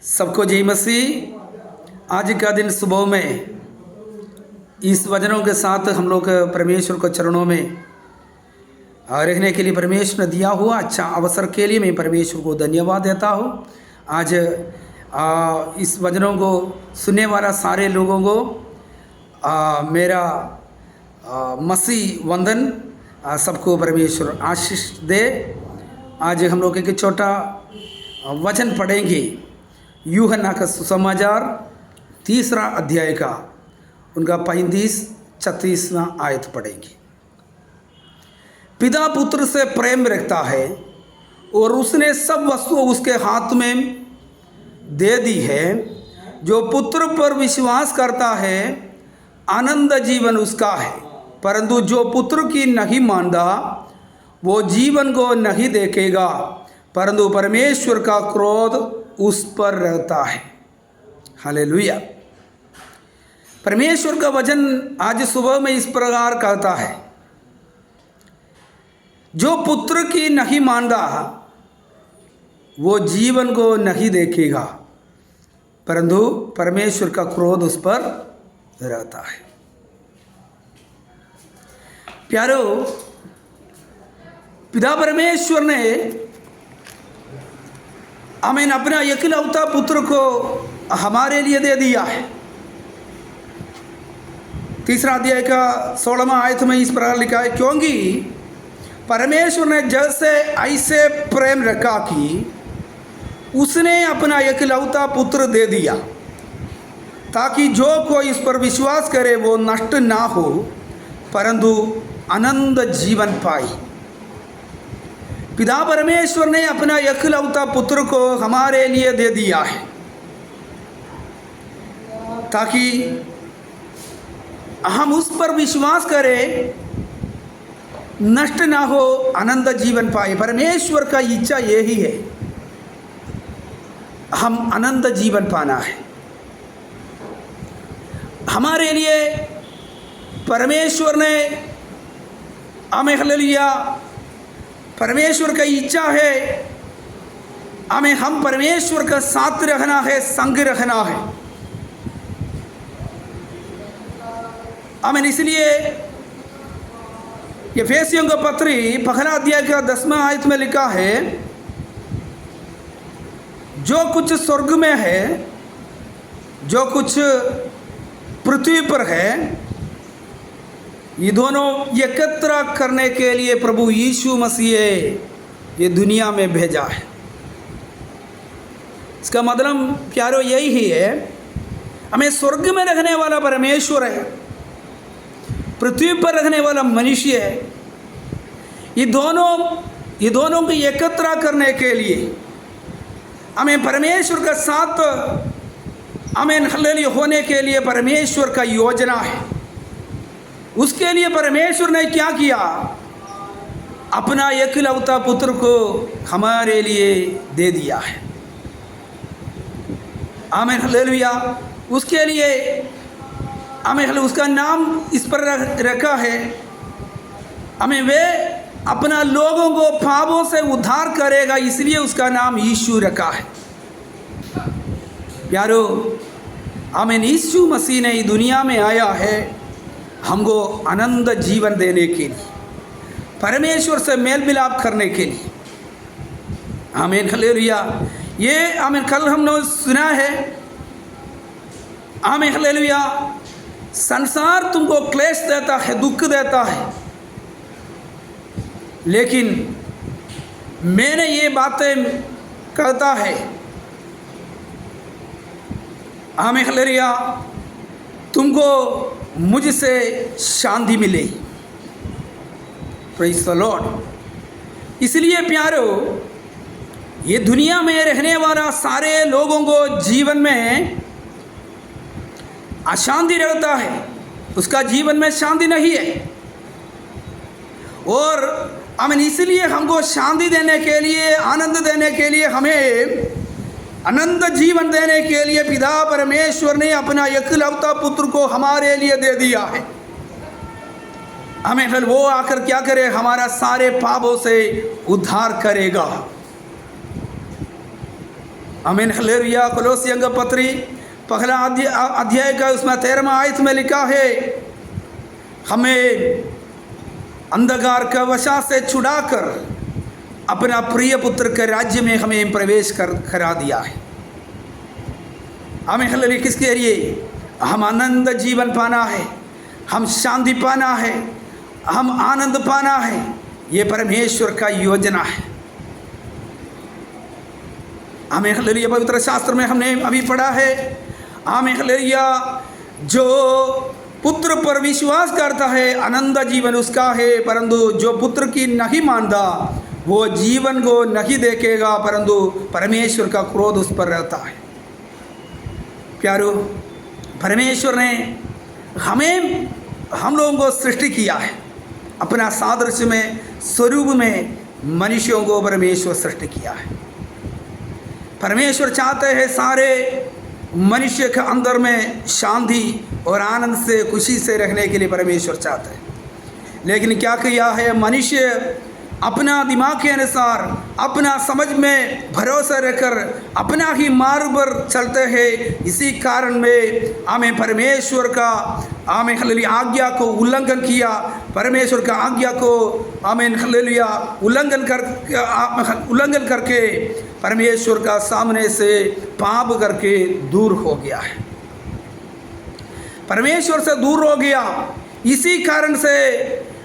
सबको जय मसीह। आज का दिन सुबह में इस वचनों के साथ हम लोग परमेश्वर को चरणों में रहने के लिए परमेश्वर ने दिया हुआ अच्छा अवसर के लिए मैं परमेश्वर को धन्यवाद देता हूँ। आज इस वचनों को सुनने वाला सारे लोगों को मेरा मसीह वंदन। सबको परमेश्वर आशीष दे। आज हम लोग एक छोटा वचन पढ़ेंगे, यूहन्ना का सुसमाचार 3 अध्याय का उनका 35-36 आयत पढ़ेंगे। पिता पुत्र से प्रेम रखता है और उसने सब वस्तु उसके हाथ में दे दी है। जो पुत्र पर विश्वास करता है आनंद जीवन उसका है, परंतु जो पुत्र की नहीं मानता वो जीवन को नहीं देखेगा, परंतु परमेश्वर का क्रोध उस पर रहता है। हालेलुया। परमेश्वर का वचन आज सुबह में इस प्रकार कहता है, जो पुत्र की नहीं मानता वो जीवन को नहीं देखेगा, परंतु परमेश्वर का क्रोध उस पर रहता है। प्यारो, पिता परमेश्वर ने हमें अपना इकलौता पुत्र को हमारे लिए दे दिया है। 3 अध्याय का 16वां आयत में इस प्रकार लिखा है, क्योंकि परमेश्वर ने जैसे ऐसे प्रेम रखा कि उसने अपना इकलौता पुत्र दे दिया, ताकि जो कोई इस पर विश्वास करे वो नष्ट ना हो परंतु अनंत जीवन पाए। पिता परमेश्वर ने अपना इकलौता पुत्र को हमारे लिए दे दिया है, ताकि हम उस पर विश्वास करें, नष्ट ना हो, अनंत जीवन पाए। परमेश्वर का इच्छा यही है, हम अनंत जीवन पाना है। हमारे लिए परमेश्वर ने हमें, हालेलुया, परमेश्वर का इच्छा है हम परमेश्वर का साथ रखना है, संग रखना है। हमें इसलिए एफेसियों का पत्री 1 अध्याय का 10वां आयत में लिखा है, जो कुछ स्वर्ग में है, जो कुछ पृथ्वी पर है, ये दोनों एकत्र करने के लिए प्रभु यीशु मसीह ये दुनिया में भेजा है। इसका मतलब प्यारो यही है, हमें स्वर्ग में रहने वाला परमेश्वर है, पृथ्वी पर रहने वाला मनुष्य है। ये दोनों को एकत्र करने के लिए हमें परमेश्वर का साथ हमें हालेलुया होने के लिए परमेश्वर का योजना है। उसके लिए परमेश्वर ने क्या किया, अपना इकलौता पुत्र को हमारे लिए दे दिया है। आमीन, हालेलुया। उसके लिए हमें उसका नाम इस पर रखा है, हमें वे अपना लोगों को पापों से उद्धार करेगा, इसलिए उसका नाम यीशु रखा है। प्यारो, हमें यीशु मसीह ने दुनिया में आया है हमको अनंत जीवन देने के लिए, परमेश्वर से मेल मिलाप करने के लिए। आमीन, हालेलुया। ये आमीन, कल हमने सुना है, आमीन, हालेलुया, संसार तुमको क्लेश देता है, दुख देता है, लेकिन मैंने ये बातें कहता है, आमीन, हालेलुया, तुमको मुझसे शांति मिले। Praise the Lord. इसलिए प्यारो, ये दुनिया में रहने वाला सारे लोगों को जीवन में अशांति रहता है, उसका जीवन में शांति नहीं है। और हमें इसलिए हमको शांति देने के लिए, आनंद देने के लिए, हमें अनंत जीवन देने के लिए पिता परमेश्वर ने अपना इकलौता पुत्र को हमारे लिए दे दिया है। हमें फिर वो आकर क्या करे, हमारा सारे पापों से उद्धार करेगा। आमीन हालेलुया। कोलोसियों का पत्री पहला अध्याय का उसमें 13वां आयत में लिखा है, हमें अंधकार का वशा से छुड़ाकर अपना प्रिय पुत्र के राज्य में हमें प्रवेश करा दिया है। हमें हालेलुया किसके लिए? हम आनंद जीवन पाना है, हम शांति पाना है, हम आनंद पाना है। ये परमेश्वर का योजना है। हमें हालेलुया पवित्र शास्त्र में हमने अभी पढ़ा है, हमें हालेलुया जो पुत्र पर विश्वास करता है आनंद जीवन उसका है, परंतु जो पुत्र की नहीं मानता वो जीवन को नहीं देखेगा, परंतु परमेश्वर का क्रोध उस पर रहता है। प्यारो, परमेश्वर ने हम लोगों को सृष्टि किया है अपना सादृश्य में, स्वरूप में मनुष्यों को परमेश्वर सृष्टि किया है। परमेश्वर चाहते हैं सारे मनुष्य के अंदर में शांति और आनंद से खुशी से रहने के लिए परमेश्वर चाहते हैं। लेकिन क्या किया है, मनुष्य अपना दिमाग के अनुसार अपना समझ में भरोसा रखकर अपना ही मार्ग पर चलते हैं। इसी कारण में हमें परमेश्वर का हमें हालेलुया आज्ञा को उल्लंघन किया, परमेश्वर का आज्ञा को हमें हालेलुया उल्लंघन करके परमेश्वर का सामने से पाप करके दूर हो गया है, परमेश्वर से दूर हो गया। इसी कारण से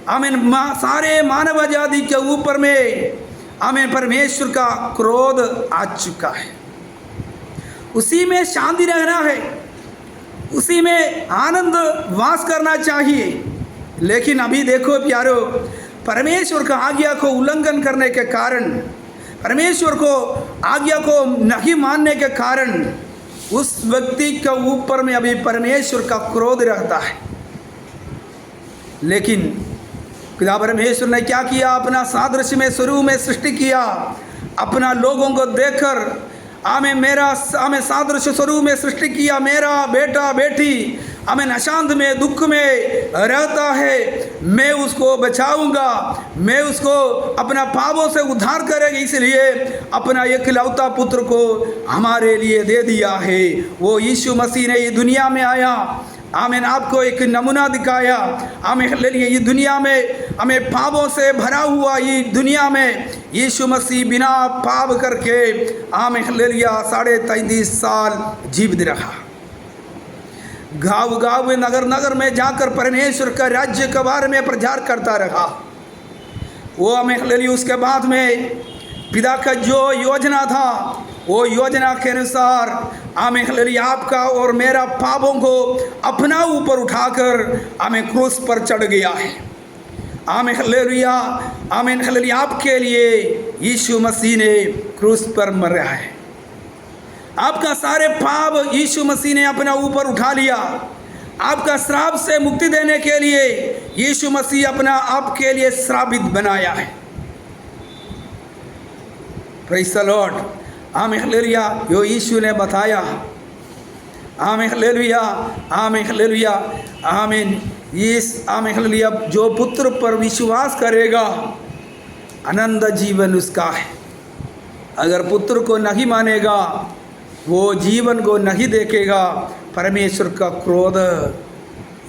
आमीन सारे मानव जाति के ऊपर में आमीन परमेश्वर का क्रोध आ चुका है। उसी में शांति रहना है, उसी में आनंद वास करना चाहिए। लेकिन अभी देखो प्यारो, परमेश्वर का आज्ञा को उल्लंघन करने के कारण, परमेश्वर को आज्ञा को नहीं मानने के कारण उस व्यक्ति के ऊपर में अभी परमेश्वर का क्रोध रहता है। लेकिन खुदा परमेश्वर ने क्या किया, अपना सादृश्य में स्वरूप में सृष्टि किया, अपना लोगों को देखकर हमें सादृश्य स्वरूप में सृष्टि किया। मेरा बेटा बेटी हमें अशांत में दुख में रहता है, मैं उसको बचाऊंगा, मैं उसको अपना पापों से उद्धार करेगा, इसलिए अपना एकलौता पुत्र को हमारे लिए दे दिया है। वो यीशु मसीह ने ये दुनिया में आया, आमीन आपको एक नमूना दिखाया। हमें हालेलुया ये दुनिया में हमें पापों से भरा हुआ ये दुनिया में यीशु मसीह बिना पाप करके हमें हालेलुया 33.5 साल जीवित रहा। गाँव गाँव में नगर नगर में जाकर परमेश्वर का राज्य के बारे में प्रचार करता रहा। वो हमें हालेलुया उसके बाद में पिता का जो योजना था वो योजना के अनुसार हमें हालेलुया आपका और मेरा पापों को अपना ऊपर उठाकर हमें क्रूस पर चढ़ गया है। हमें हालेलुया आमीन हालेलुया आपके लिए यीशु मसीह ने क्रूस पर मरा है। आपका सारे पाप यीशु मसीह ने अपना ऊपर उठा लिया। आपका श्राप से मुक्ति देने के लिए यीशु मसीह अपना आपके लिए श्रापित बनाया है। Praise the Lord. आमीन हालेलुया यो यीशु ने बताया। आमीन हालेलुया आमीन हालेलुया आमीन। इस आमीन हालेलुया जो पुत्र पर विश्वास करेगा आनंद जीवन उसका है। अगर पुत्र को नहीं मानेगा वो जीवन को नहीं देखेगा, परमेश्वर का क्रोध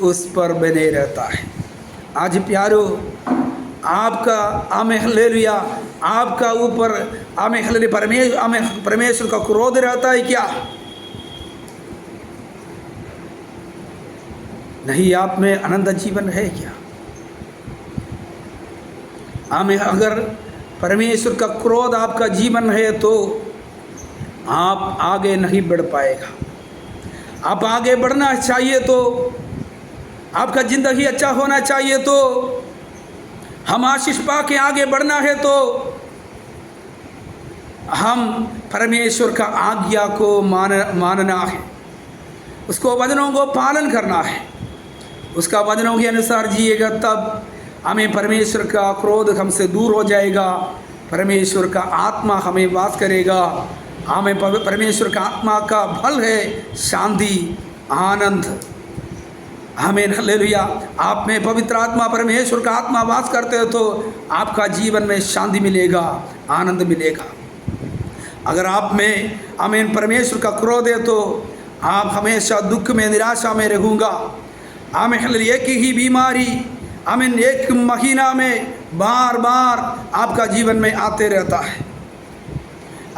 उस पर बने रहता है। आज प्यारो आपका आमीन हालेलुया आपका ऊपर आमीन हालेलुया परमेश्वर का क्रोध रहता है क्या? नहीं, आप में आनंद जीवन है क्या? आमीन। अगर परमेश्वर का क्रोध आपका जीवन है तो आप आगे नहीं बढ़ पाएगा। आप आगे बढ़ना चाहिए तो आपका ज़िंदगी अच्छा होना चाहिए तो हम आशीष पा के आगे बढ़ना है तो हम परमेश्वर का आज्ञा को मानना है, उसको वचनों को पालन करना है, उसका वचनों के अनुसार जिएगा, तब हमें परमेश्वर का क्रोध हमसे दूर हो जाएगा। परमेश्वर का आत्मा हमें वास करेगा। हमें परमेश्वर का आत्मा का फल है शांति आनंद। आमीन हालेलुया। आप में पवित्र आत्मा परमेश्वर का आत्मा वास करते हो तो आपका जीवन में शांति मिलेगा, आनंद मिलेगा। अगर आप में आमीन परमेश्वर का क्रोध है तो आप हमेशा दुख में, निराशा में रहूँगा। आमीन एक ही बीमारी आमीन एक महीना में बार बार आपका जीवन में आते रहता है।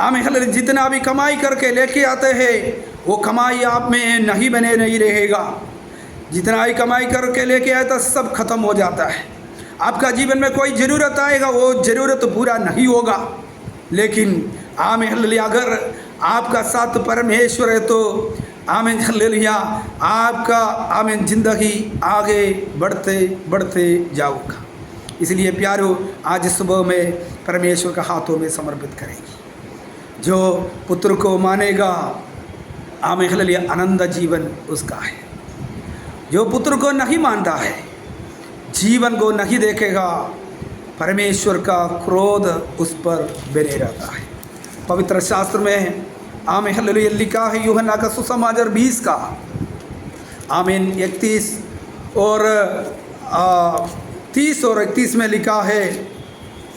आमीन जितना भी कमाई करके लेके आते हैं वो कमाई आप में नहीं बने नहीं रहेगा। जितना ही कमाई करके लेके आए तो सब खत्म हो जाता है। आपका जीवन में कोई ज़रूरत आएगा वो ज़रूरत पूरा नहीं होगा। लेकिन आमीन अगर आपका साथ परमेश्वर है तो आमीन हालेलुया आपका आमीन ज़िंदगी आगे बढ़ते बढ़ते जाऊँगा। इसलिए प्यारो आज सुबह में परमेश्वर का हाथों में समर्पित करेंगे। जो पुत्र को मानेगा आमीन हालेलुया आनंद जीवन उसका है। जो पुत्र को नहीं मानता है जीवन को नहीं देखेगा, परमेश्वर का क्रोध उस पर बने रहता है। पवित्र शास्त्र में आमीन हालेलुया लिखा है यूहन्ना का सुसमाचार 20 का आमीन 31 और 30 और 31 में लिखा है,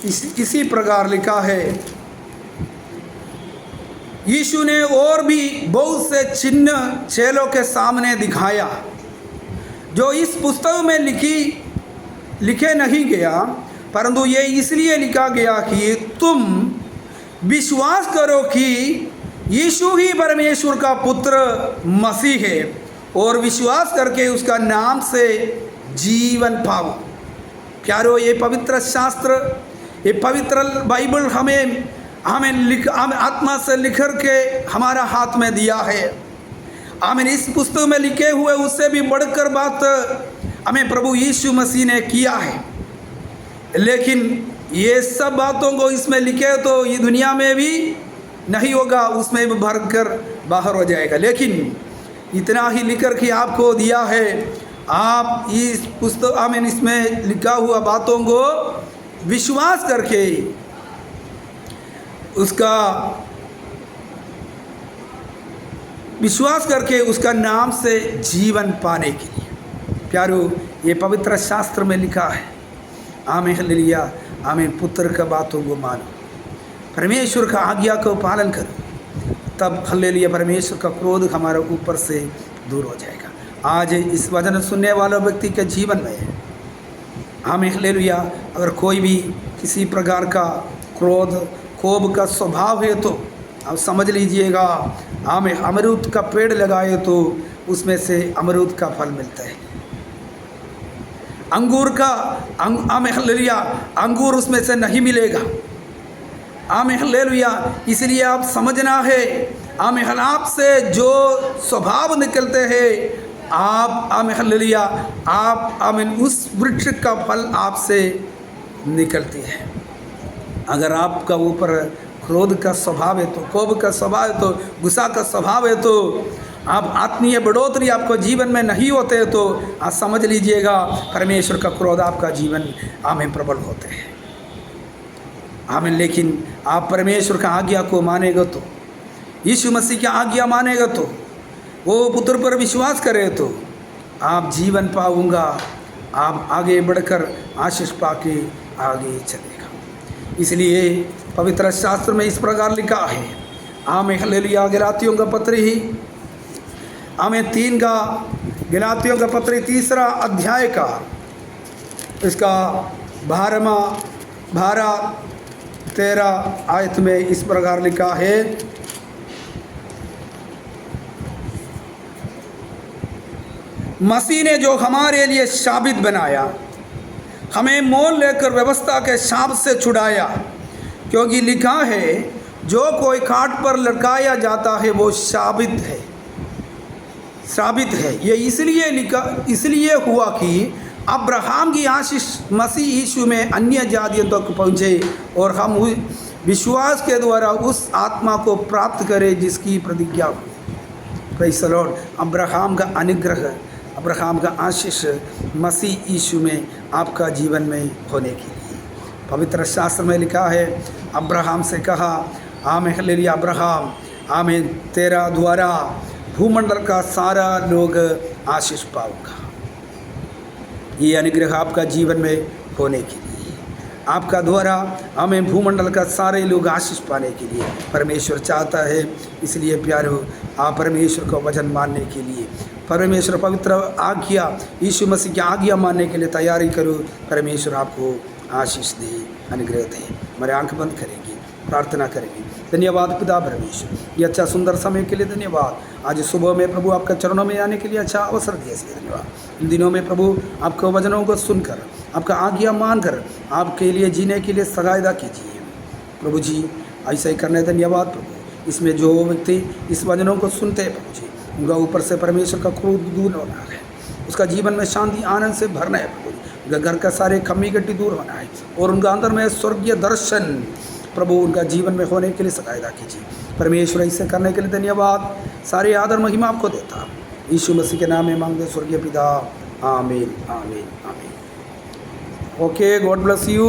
इसी प्रकार लिखा है, यीशु ने और भी बहुत से चिन्ह चेलों के सामने दिखाया जो इस पुस्तक में लिखे नहीं गया, परंतु ये इसलिए लिखा गया कि तुम विश्वास करो कि यीशु ही परमेश्वर का पुत्र मसीह है और विश्वास करके उसका नाम से जीवन पाओ। प्यारो ये पवित्र शास्त्र, ये पवित्र बाइबल हमें आत्मा से लिख कर के हमारा हाथ में दिया है। आमीन इस पुस्तक में लिखे हुए उससे भी बढ़कर बात हमें प्रभु यीशु मसीह ने किया है। लेकिन ये सब बातों को इसमें लिखे तो ये दुनिया में भी नहीं होगा, उसमें भी भर कर बाहर हो जाएगा। लेकिन इतना ही लिख कर के आपको दिया है, आप इस पुस्तक आमीन इसमें लिखा हुआ बातों को विश्वास करके उसका नाम से जीवन पाने के लिए। प्यारो ये पवित्र शास्त्र में लिखा है आमीन हालेलुया आमीन पुत्र का बातों को मानो, परमेश्वर का आज्ञा को पालन करो, तब हालेलुया परमेश्वर का क्रोध हमारे ऊपर से दूर हो जाएगा। आज इस वचन सुनने वाला व्यक्ति के जीवन में आमीन हालेलुया अगर कोई भी किसी प्रकार का क्रोध कोप का स्वभाव है तो आप समझ लीजिएगा आमीन अमरूद का पेड़ लगाए तो उसमें से अमरूद का फल मिलता है। अंगूर का आमीन हालेलुया अंगूर उसमें से नहीं मिलेगा। आमीन हालेलुया इसलिए आप समझना है आमीन आपसे जो स्वभाव निकलते हैं आप आमीन हालेलुया आप आमीन उस वृक्ष का फल आपसे निकलती है। अगर आपका ऊपर क्रोध का स्वभाव है तो, कोप का स्वभाव है तो, गुस्सा का स्वभाव है तो, आप आत्मीय बढ़ोतरी आपको जीवन में नहीं होते तो आप समझ लीजिएगा परमेश्वर का क्रोध आपका जीवन आमीन प्रबल होते हैं। आमीन लेकिन आप परमेश्वर का आज्ञा को मानेगा तो, यीशु मसीह की आज्ञा मानेगा तो, वो पुत्र पर विश्वास करे तो आप जीवन पाऊंगा, आप आगे बढ़कर आशीष पाके आगे चलेगा। इसलिए पवित्र शास्त्र में इस प्रकार लिखा है आमीन हालेलुया गलातियों का पत्र ही आमीन 3 का गलातियों का पत्र 3 अध्याय का इसका 12-13 आयत में इस प्रकार लिखा है, मसीह ने जो हमारे लिए साबित बनाया हमें मोल लेकर व्यवस्था के शाप से छुड़ाया, क्योंकि लिखा है जो कोई काट पर लटकाया जाता है वो साबित है। ये इसलिए हुआ कि अब्राहम की आशीष मसीह यीशु में अन्य जातियों तक पहुँचे और हम विश्वास के द्वारा उस आत्मा को प्राप्त करें जिसकी प्रतिज्ञा हुई। Praise the Lord. अब्राहम का अनुग्रह, अब्राहम का आशीष मसीह यीशु में आपका जीवन में होने के लिए पवित्र शास्त्र में लिखा है। अब्राहम से कहा आमीन हालेलुया अब्राहम आमीन तेरा द्वारा भूमंडल का सारा लोग आशीष पाऊंगा। ये अनुग्रह आपका जीवन में होने के लिए आपका द्वारा हमें भूमंडल का सारे लोग आशीष पाने के लिए परमेश्वर चाहता है। इसलिए प्यारो, आप परमेश्वर को वचन मानने के लिए, परमेश्वर पवित्र आज्ञा, यीशु मसीह की आज्ञा मानने के लिए तैयारी करो। परमेश्वर आपको आशीष दे, अनुग्रह दे। हमारे आंख बंद करेंगे, प्रार्थना करेंगे। धन्यवाद पिता परमेश्वर, ये अच्छा सुंदर समय के लिए धन्यवाद। आज सुबह में प्रभु आपका चरणों में आने के लिए अच्छा अवसर दिया, इसलिए धन्यवाद। इन दिनों में प्रभु आपके वचनों को सुनकर, आपका आज्ञा मानकर आपके लिए जीने के लिए सहायता कीजिए प्रभु जी। ऐसा ही करने धन्यवाद प्रभु। इसमें जो व्यक्ति इस वचनों को सुनते हैं प्रभु जी, उनका ऊपर से परमेश्वर का क्रोध दूर होना है, उसका जीवन में शांति आनंद से भरना है प्रभु। उनका घर का सारे कमी गड्डी दूर होना है और उनका अंदर में स्वर्गीय दर्शन प्रभु उनका जीवन में होने के लिए सहायता कीजिए परमेश्वर। इसे करने के लिए धन्यवाद। सारी आदर महिमा आपको देता, यीशु मसीह के नाम में मांगते स्वर्गीय पिता, आमीन आमीन आमीन। Okay, God bless you.